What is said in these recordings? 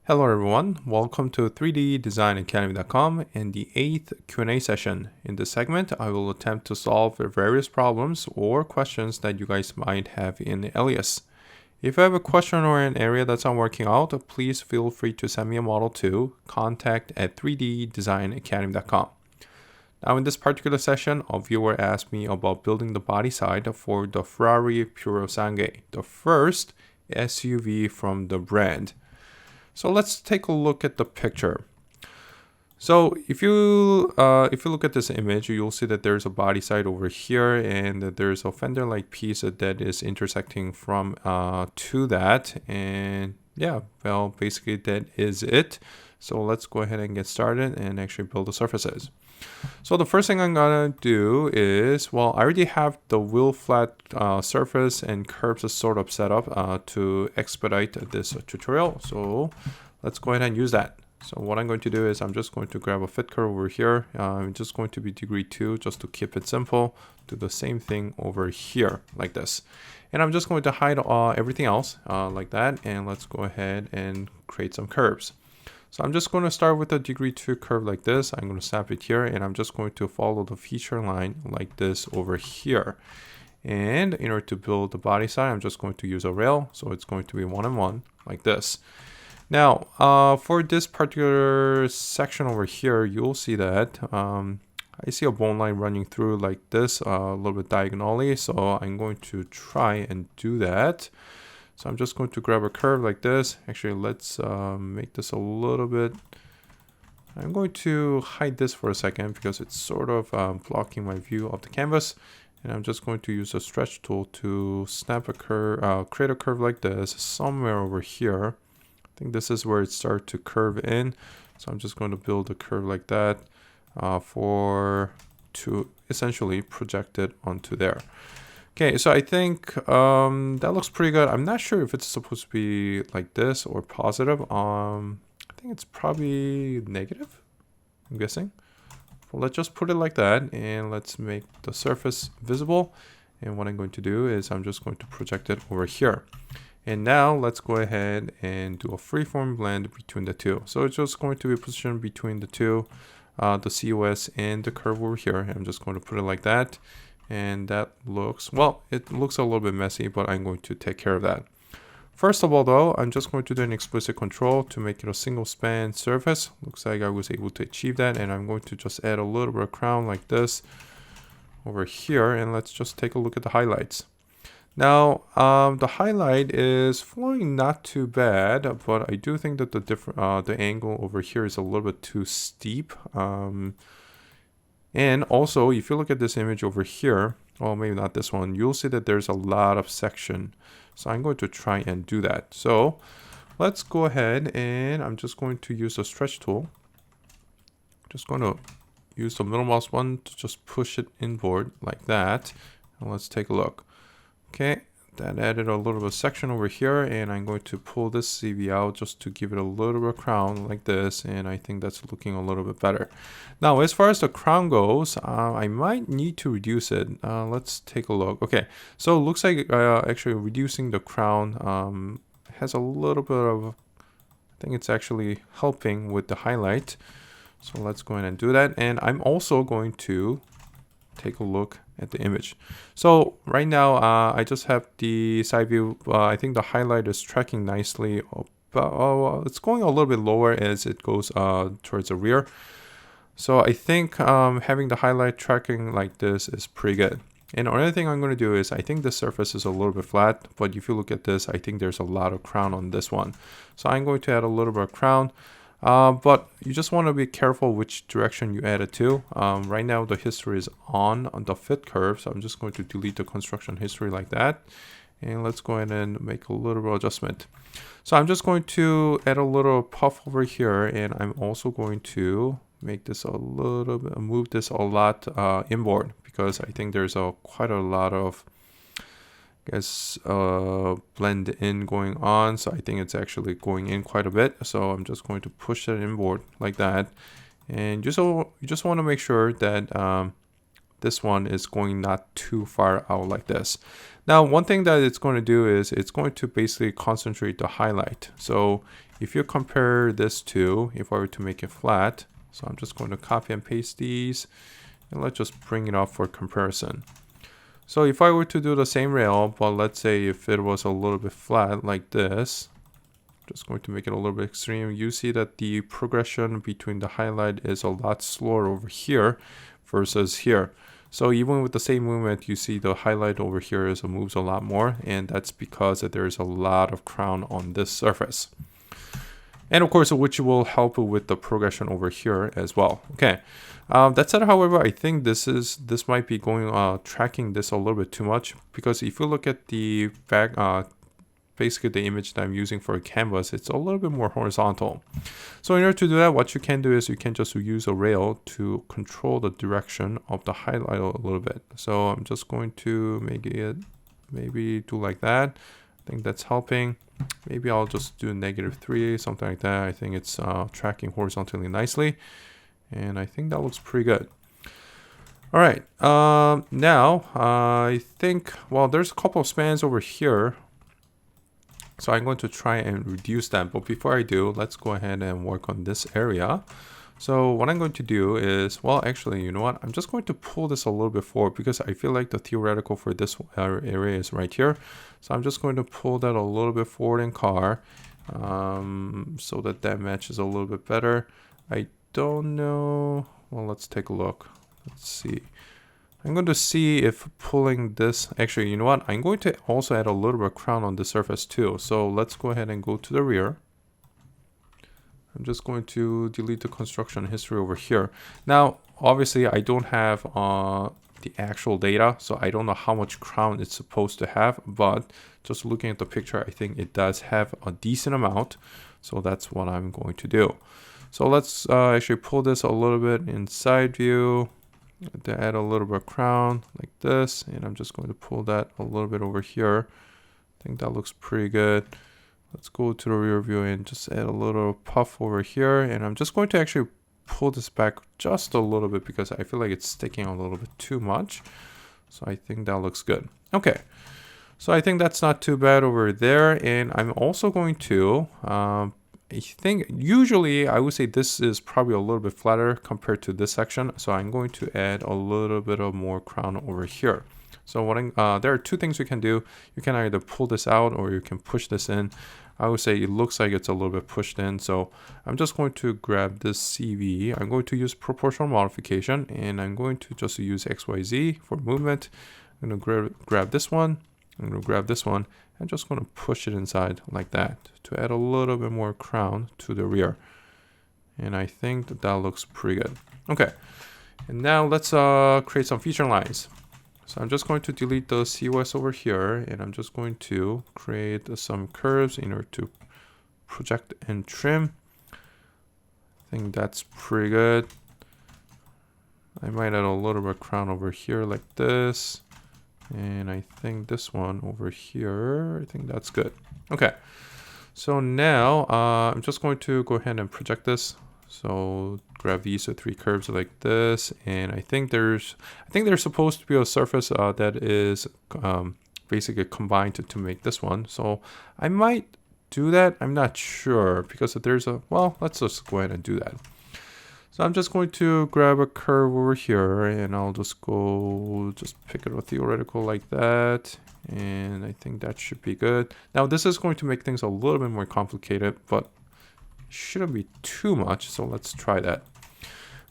Hello everyone, welcome to 3ddesignacademy.com and the 8th Q&A session. In this segment, I will attempt to solve various problems or questions that you guys might have in Alias. If you have a question or an area that's not working out, please feel free to send me a model to contact@3ddesignacademy.com. Now in this particular session, a viewer asked me about building the body side for the Ferrari Purosangue, the first SUV from the brand. So let's take a look at the picture. So if you look at this image, you'll see that there's a body side over here, and that there's a fender-like piece that is intersecting from to that. And yeah, well, basically that is it. So let's go ahead and get started and actually build the surfaces. So the first thing I'm gonna do is, well, I already have the wheel flat surface and curves sort of set up to expedite this tutorial. So let's go ahead and use that. So what I'm going to do is I'm just going to grab a fit curve over here. I'm just going to be degree 2 just to keep it simple. Do the same thing over here like this. And I'm just going to hide everything else like that. And let's go ahead and create some curves. So I'm just going to start with a degree 2 curve like this. I'm going to snap it here, and I'm just going to follow the feature line like this over here. And in order to build the body side, I'm just going to use a rail. So it's going to be 1 and 1 like this. Now, for this particular section over here, you'll see that I see a bone line running through like this, a little bit diagonally. So I'm going to try and do that. So I'm just going to grab a curve like this. Actually, let's make this a little bit. I'm going to hide this for a second because it's sort of blocking my view of the canvas. And I'm just going to use a stretch tool to snap a curve, create a curve like this somewhere over here. I think this is where it starts to curve in. So I'm just going to build a curve like that to essentially project it onto there. Okay, so I think that looks pretty good. I'm not sure if it's supposed to be like this or positive. I think it's probably negative, I'm guessing. Well, let's just put it like that, and let's make the surface visible. And what I'm going to do is I'm just going to project it over here. And now let's go ahead and do a freeform blend between the two. So it's just going to be positioned between the two, the COS and the curve over here. I'm just going to put it like that. And that looks, well, it looks a little bit messy, but I'm going to take care of that. First of all, though, I'm just going to do an explicit control to make it a single span surface. Looks like I was able to achieve that. And I'm going to just add a little bit of crown like this over here. And let's just take a look at the highlights. Now, the highlight is flowing not too bad, but I do think that the angle over here is a little bit too steep. And also, if you look at this image over here, well, maybe not this one, you'll see that there's a lot of section. So I'm going to try and do that. So let's go ahead, and I'm just going to use the stretch tool. Just going to use the middle mouse button to just push it inboard like that. And let's take a look. Okay, that added a little bit of section over here, and I'm going to pull this CV out just to give it a little bit of crown like this, and I think that's looking a little bit better. Now, as far as the crown goes, I might need to reduce it. Let's take a look. Okay, so it looks like actually reducing the crown has a little bit of, I think it's actually helping with the highlight. So let's go ahead and do that, and I'm also going to take a look at the image. So right now I just have the side view. I think the highlight is tracking nicely, but it's going a little bit lower as it goes towards the rear. So I think having the highlight tracking like this is pretty good. And another thing I'm going to do is, I think the surface is a little bit flat, but if you look at this, I think there's a lot of crown on this one. So I'm going to add a little bit of crown. But you just want to be careful which direction you add it to. Right now the history is on the fit curve, so I'm just going to delete the construction history like that. And let's go ahead and make a little bit of adjustment. So I'm just going to add a little puff over here, and I'm also going to make this a little bit, move this a lot inboard, because I think there's quite a lot of blend in going on. So I think it's actually going in quite a bit. So I'm just going to push that inboard like that. And you just want to make sure that this one is going not too far out like this. Now, one thing that it's going to do is it's going to basically concentrate the highlight. So if you compare this to, if I were to make it flat, so I'm just going to copy and paste these, and let's just bring it up for comparison. So if I were to do the same rail, but let's say if it was a little bit flat like this, just going to make it a little bit extreme, you see that the progression between the highlight is a lot slower over here versus here. So even with the same movement, you see the highlight over here moves a lot more, and that's because there's a lot of crown on this surface. And of course, which will help with the progression over here as well. Okay, that said, however, I think this might be going tracking this a little bit too much, because if you look at the back, basically the image that I'm using for a canvas, it's a little bit more horizontal. So in order to do that, what you can do is you can just use a rail to control the direction of the highlight a little bit. So I'm just going to make it maybe do like that. I think that's helping. Maybe I'll just do -3, something like that. I think it's tracking horizontally nicely, and I think that looks pretty good. All right, now I think, well, there's a couple of spans over here, so I'm going to try and reduce that. But before I do, let's go ahead and work on this area. So what I'm going to do is, well, actually, you know what? I'm just going to pull this a little bit forward, because I feel like the theoretical for this area is right here. So I'm just going to pull that a little bit forward in car, so that matches a little bit better. I don't know. Well, let's take a look. Let's see. I'm going to see if pulling this, actually, you know what? I'm going to also add a little bit of crown on the surface too. So let's go ahead and go to the rear. I'm just going to delete the construction history over here. Now, obviously, I don't have the actual data, so I don't know how much crown it's supposed to have, but just looking at the picture, I think it does have a decent amount. So that's what I'm going to do. So let's actually pull this a little bit in side view to add a little bit of crown like this, and I'm just going to pull that a little bit over here. I think that looks pretty good. Let's go to the rear view and just add a little puff over here, and I'm just going to actually pull this back just a little bit because I feel like it's sticking a little bit too much. So I think that looks good. Okay, so I think that's not too bad over there, and I'm also going to I think usually I would say this is probably a little bit flatter compared to this section. So I'm going to add a little bit of more crown over here. So what there are two things you can do. You can either pull this out or you can push this in. I would say it looks like it's a little bit pushed in. So I'm just going to grab this CV. I'm going to use proportional modification, and I'm going to just use XYZ for movement. I'm going to grab this one. I'm going to grab this one. I'm just going to push it inside like that to add a little bit more crown to the rear. And I think that looks pretty good. Okay, and now let's create some feature lines. So I'm just going to delete the COS over here, and I'm just going to create some curves in order to project and trim. I think that's pretty good. I might add a little bit of crown over here like this. And I think this one over here, I think that's good. Okay, so now I'm just going to go ahead and project this. So grab these three curves like this, and I think there's supposed to be a surface that is basically combined to make this one. So I might do that. I'm not sure, because if there's well, let's just go ahead and do that. So I'm just going to grab a curve over here, and I'll just pick it a theoretical like that. And I think that should be good. Now this is going to make things a little bit more complicated, but shouldn't be too much. So let's try that.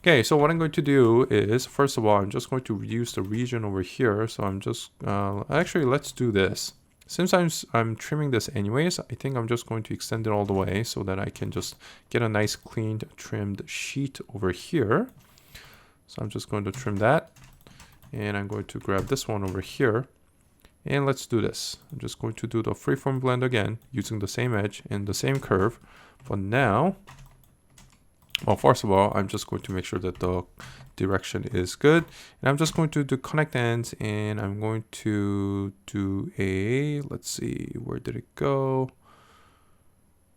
Okay, so what I'm going to do is, first of all, I'm just going to reduce the region over here. So I'm just, actually, let's do this. Since I'm trimming this anyways, I think I'm just going to extend it all the way so that I can just get a nice cleaned trimmed sheet over here. So I'm just going to trim that, and I'm going to grab this one over here, and let's do this. I'm just going to do the freeform blend again using the same edge and the same curve. But now, well, first of all, I'm just going to make sure that the direction is good, and I'm just going to do connect ends, and I'm going to do let's see, where did it go?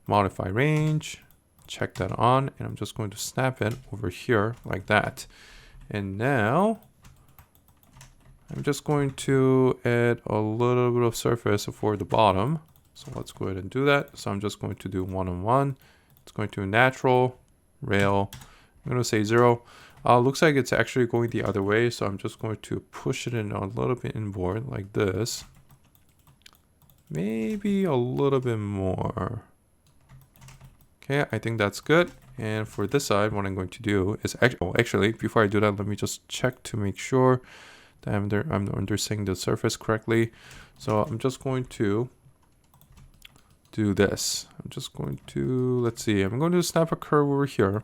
Modify range, check that on, and I'm just going to snap it over here like that. And now I'm just going to add a little bit of surface for the bottom. So let's go ahead and do that. So I'm just going to do 1 on 1. It's going to natural, rail. I'm going to say 0. Looks like it's actually going the other way. So I'm just going to push it in a little bit inboard like this. Maybe a little bit more. Okay, I think that's good. And for this side, what I'm going to do is actually, before I do that, let me just check to make sure that I'm understanding the surface correctly. So I'm just going to do this. I'm just going to, let's see, I'm going to snap a curve over here.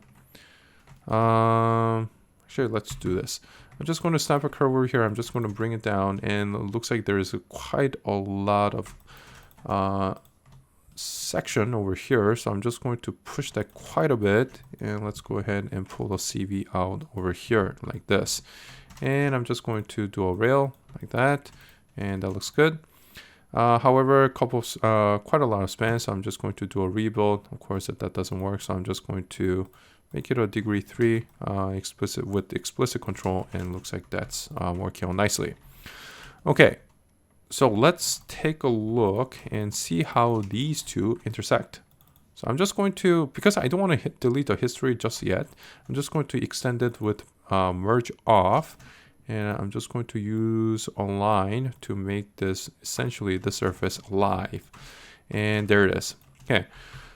Actually, let's do this. I'm just going to snap a curve over here. I'm just going to bring it down, and it looks like there is quite a lot of section over here, so I'm just going to push that quite a bit, and let's go ahead and pull the CV out over here like this. And I'm just going to do a rail like that, and that looks good. However, quite a lot of span, so I'm just going to do a rebuild. Of course, if that doesn't work, so I'm just going to make it a degree 3 explicit with explicit control, and looks like that's working out nicely. Okay, so let's take a look and see how these two intersect. So I'm just going to, because I don't want to delete the history just yet, I'm just going to extend it with merge off, and I'm just going to use a line to make this essentially the surface alive. And there it is. Okay,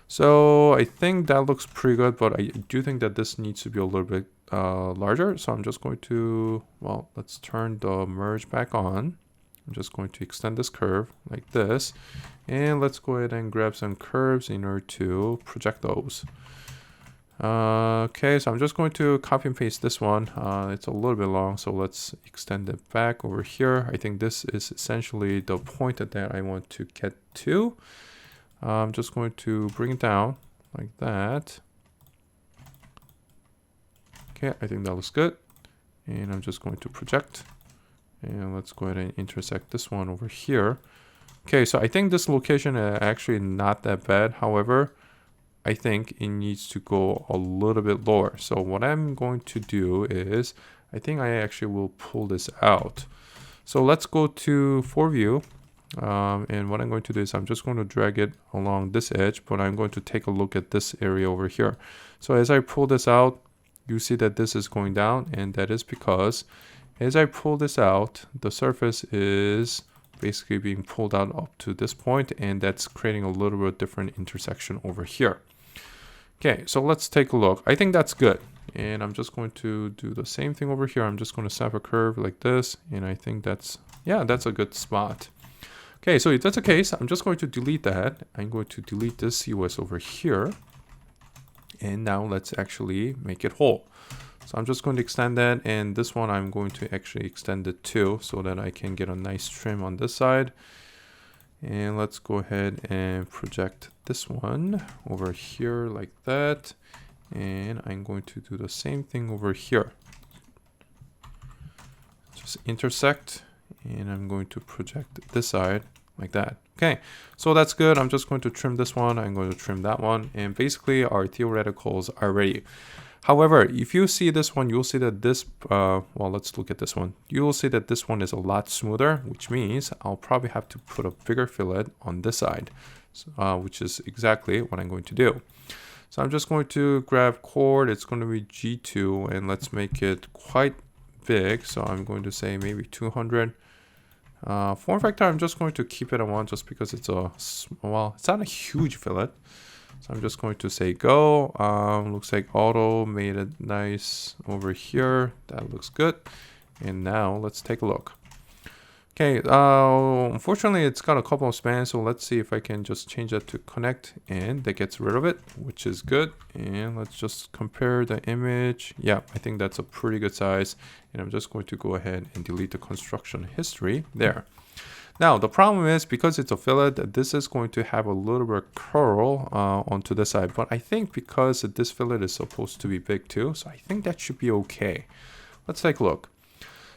so I think that looks pretty good, but I do think that this needs to be a little bit larger. So I'm just going to, well, let's turn the merge back on. I'm just going to extend this curve like this, and let's go ahead and grab some curves in order to project those. Okay, so I'm just going to copy and paste this one. It's a little bit long, so let's extend it back over here. I think this is essentially the point that I want to get to. I'm just going to bring it down like that. Okay, I think that looks good. And I'm just going to project. And let's go ahead and intersect this one over here. Okay, so I think this location is actually not that bad. However, I think it needs to go a little bit lower. So what I'm going to do is, I think I actually will pull this out. So let's go to 4View. And what I'm going to do is I'm just going to drag it along this edge, but I'm going to take a look at this area over here. So as I pull this out, you see that this is going down, and that is because as I pull this out, the surface is basically being pulled out up to this point, and that's creating a little bit different intersection over here. Okay, so let's take a look. I think that's good. And I'm just going to do the same thing over here. I'm just going to snap a curve like this, and I think that's, yeah, that's a good spot. Okay, so if that's the case, I'm just going to delete that. I'm going to delete this COS over here. And now let's actually make it whole. So I'm just going to extend that, and this one I'm going to actually extend it too, so that I can get a nice trim on this side. And let's go ahead and project this one over here like that. And I'm going to do the same thing over here. Just intersect, and I'm going to project this side like that. Okay, so that's good. I'm just going to trim this one. I'm going to trim that one. And basically our theoreticals are ready. However, if you see this one, you'll see that this, well, let's look at this one. You will see that this one is a lot smoother, which means I'll probably have to put a bigger fillet on this side, which is exactly what I'm going to do. So I'm just going to grab chord. It's going to be G2, and let's make it quite big. So I'm going to say maybe 200. Form factor, I'm just going to keep it at 1 just because it's a, well, it's not a huge fillet. So I'm just going to say go. Looks like auto made it nice over here. That looks good. And now let's take a look. Okay, unfortunately it's got a couple of spans, so let's see if I can just change that to connect, and that gets rid of it, which is good. And let's just compare the image. Yeah, I think that's a pretty good size. And I'm just going to go ahead and delete the construction history there. Now, the problem is, because it's a fillet, this is going to have a little bit of curl onto the side. But I think because this fillet is supposed to be big too, so I think that should be okay. Let's take a look.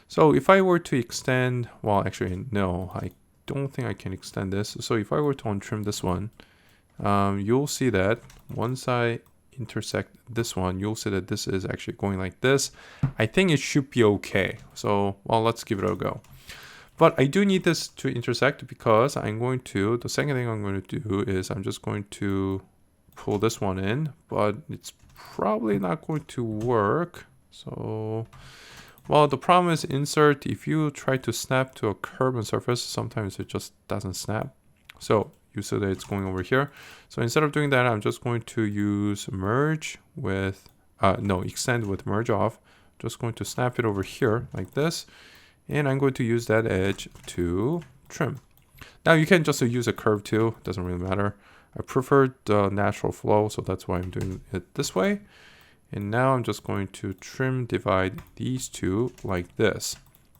So if I were to extend, well, actually, no, I don't think I can extend this. So if I were to untrim this one, you'll see that once I intersect this one, you'll see that this is actually going like this. I think it should be okay. So, well, let's give it a go. But I do need this to intersect because the second thing I'm going to do is I'm just going to pull this one in, but it's probably not going to work. So, well, the problem is insert. If you try to snap to a curve on surface, sometimes it just doesn't snap. So you see that it's going over here. So instead of doing that, I'm just going to use merge with, extend with merge off. Just going to snap it over here like this. And I'm going to use that edge to trim. Now you can just use a curve too, doesn't really matter. I prefer the natural flow, so that's why I'm doing it this way. And now I'm just going to trim divide these two like this.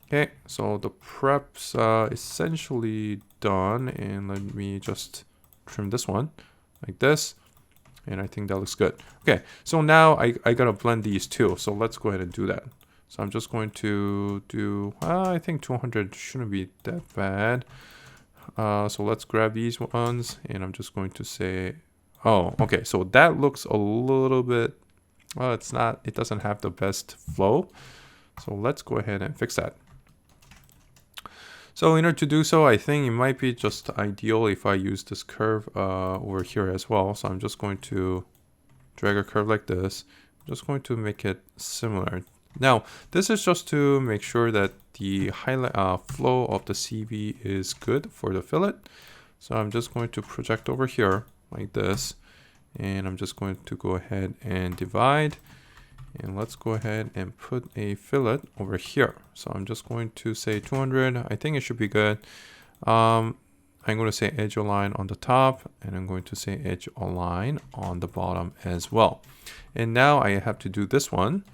Okay, so the prep's essentially done, and let me just trim this one like this. And I think that looks good. Okay, so now I gotta blend these two, so let's go ahead and do that. So I'm just going to do, I think 200 shouldn't be that bad. So let's grab these ones, and I'm just going to say, oh, okay. So that looks a little bit, well, it doesn't have the best flow. So let's go ahead and fix that. So in order to do so, I think it might be just ideal if I use this curve over here as well. So I'm just going to drag a curve like this. I'm just going to make it similar. Now, this is just to make sure that the highlight flow of the CV is good for the fillet. So I'm just going to project over here like this. And I'm just going to go ahead and divide. And let's go ahead and put a fillet over here. So I'm just going to say 200. I think it should be good. I'm going to say edge align on the top, and I'm going to say edge align on the bottom as well. And now I have to do this one.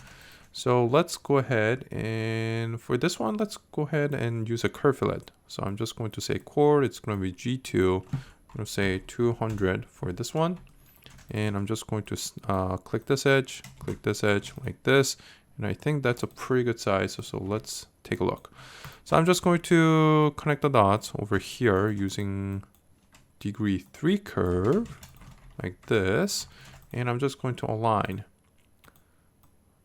So let's go ahead, and for this one, let's go ahead and use a curve fillet. So I'm just going to say chord, it's going to be G2. I'm going to say 200 for this one. And I'm just going to click this edge like this. And I think that's a pretty good size. So let's take a look. So I'm just going to connect the dots over here using degree 3 curve like this. And I'm just going to align.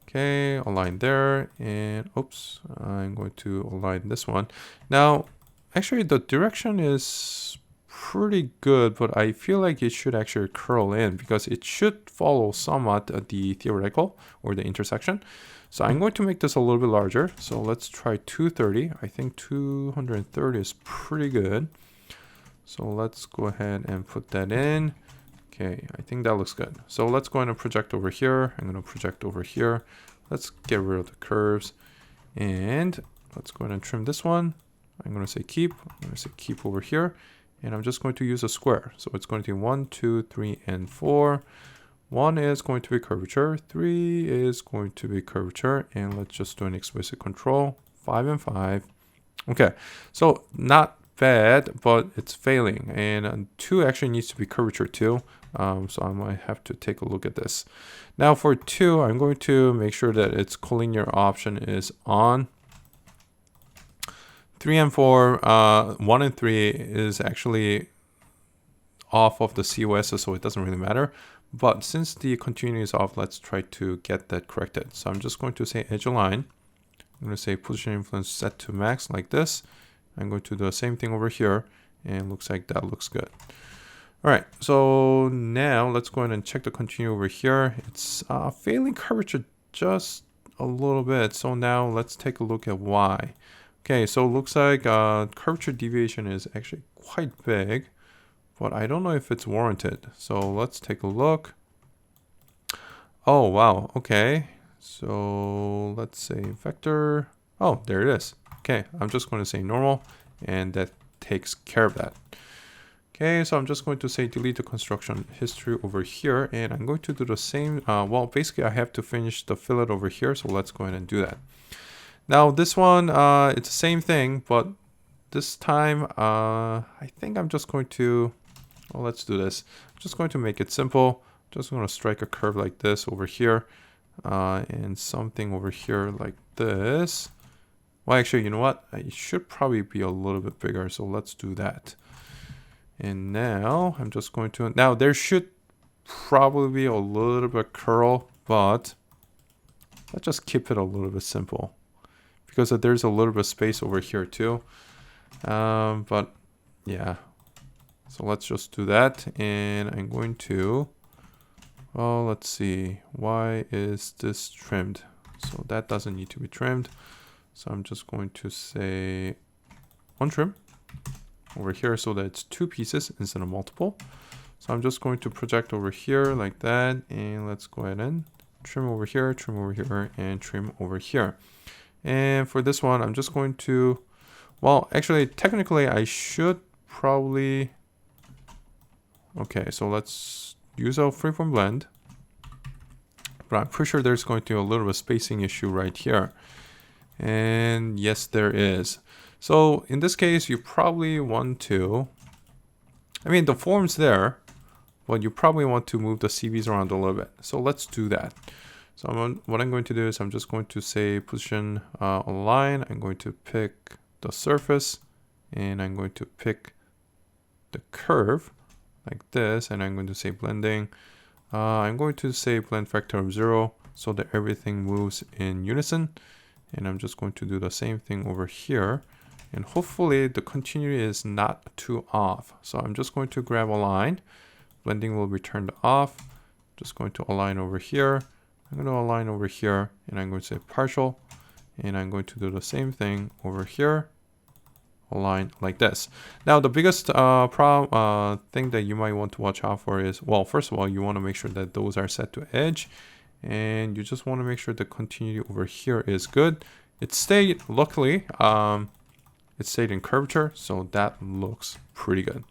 Okay, align there, and oops, I'm going to align this one. Now, actually the direction is pretty good, but I feel like it should actually curl in because it should follow somewhat the theoretical or the intersection. So I'm going to make this a little bit larger. So let's try 230. I think 230 is pretty good. So let's go ahead and put that in. Okay, I think that looks good. So let's go ahead and project over here. I'm going to project over here. Let's get rid of the curves. And let's go ahead and trim this one. I'm going to say keep. I'm going to say keep over here. And I'm just going to use a square. So it's going to be 1, 2, 3, and 4. 1 is going to be curvature. 3 is going to be curvature. And let's just do an explicit control. 5 and 5. Okay, so not bad, but it's failing. And 2 actually needs to be curvature too. So I might have to take a look at this. Now for 2, I'm going to make sure that its collinear option is on. 3 and 4, 1 and 3 is actually off of the COS, so it doesn't really matter. But since the continuity is off, let's try to get that corrected. So I'm just going to say edge align. I'm going to say position influence set to max like this. I'm going to do the same thing over here, and looks like that looks good. All right, so now let's go ahead and check the continuity over here. It's failing curvature just a little bit. So now let's take a look at why. Okay, so it looks like curvature deviation is actually quite big, but I don't know if it's warranted. So let's take a look. Oh, wow. Okay, so let's say vector. Oh, there it is. Okay, I'm just going to say normal, and that takes care of that. Okay, so I'm just going to say delete the construction history over here, and I'm going to do the same. Well, basically I have to finish the fillet over here, so let's go ahead and do that. Now this one, it's the same thing, but this time I think I'm just going to, well, let's do this. I'm just going to make it simple. Just going to strike a curve like this over here, and something over here like this. Well, actually, you know what? It should probably be a little bit bigger, so let's do that. And now I'm just going to, now there should probably be a little bit curl, but let's just keep it a little bit simple because there's a little bit of space over here too. But yeah, so let's just do that. And I'm going to, well, let's see, why is this trimmed? So that doesn't need to be trimmed. So I'm just going to say untrim over here so that it's 2 pieces instead of multiple. So I'm just going to project over here like that, and let's go ahead and trim over here, and trim over here. And for this one, I'm just going to, well, actually, technically, I should probably, okay, so let's use a freeform blend. But I'm pretty sure there's going to be a little bit of spacing issue right here. And yes, there is. So in this case, you probably want to, I mean, the form's there, but you probably want to move the CVs around a little bit. So let's do that. So what I'm going to do is I'm just going to say position align. I'm going to pick the surface, and I'm going to pick the curve like this, and I'm going to say blending. I'm going to say blend factor of 0 so that everything moves in unison. And I'm just going to do the same thing over here. And hopefully the continuity is not too off. So I'm just going to grab align. Blending will be turned off. Just going to align over here. I'm going to align over here, and I'm going to say partial. And I'm going to do the same thing over here. Align like this. Now the biggest thing that you might want to watch out for is, well, first of all, you want to make sure that those are set to edge, and you just want to make sure the continuity over here is good. It stayed, luckily, it stayed in curvature, so that looks pretty good.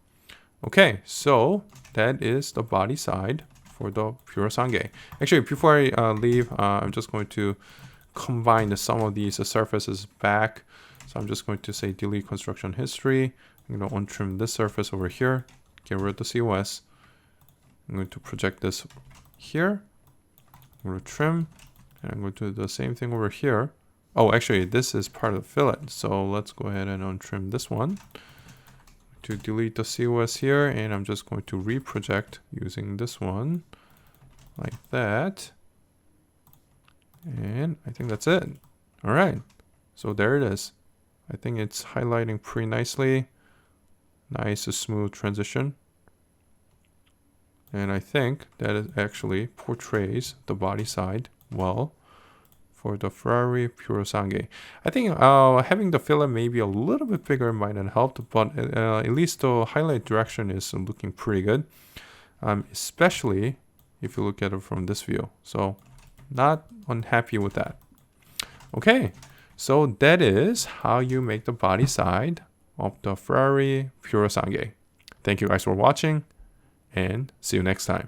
Okay, so that is the body side for the Purosangue. Actually, before I leave, I'm just going to combine some of these surfaces back. So I'm just going to say delete construction history. I'm going to untrim this surface over here, get rid of the COS. I'm going to project this here. I'm going to trim, and I'm going to do the same thing over here. Oh, actually, this is part of the fillet. So let's go ahead and untrim this one. To delete the COS here, and I'm just going to reproject using this one like that. And I think that's it. All right, so there it is. I think it's highlighting pretty nicely. Nice, smooth transition. And I think that it actually portrays the body side well for the Ferrari Purosangue. I think having the fillet maybe a little bit bigger might have helped, but at least the highlight direction is looking pretty good, especially if you look at it from this view. So not unhappy with that. Okay, so that is how you make the body side of the Ferrari Purosangue. Thank you guys for watching, and see you next time.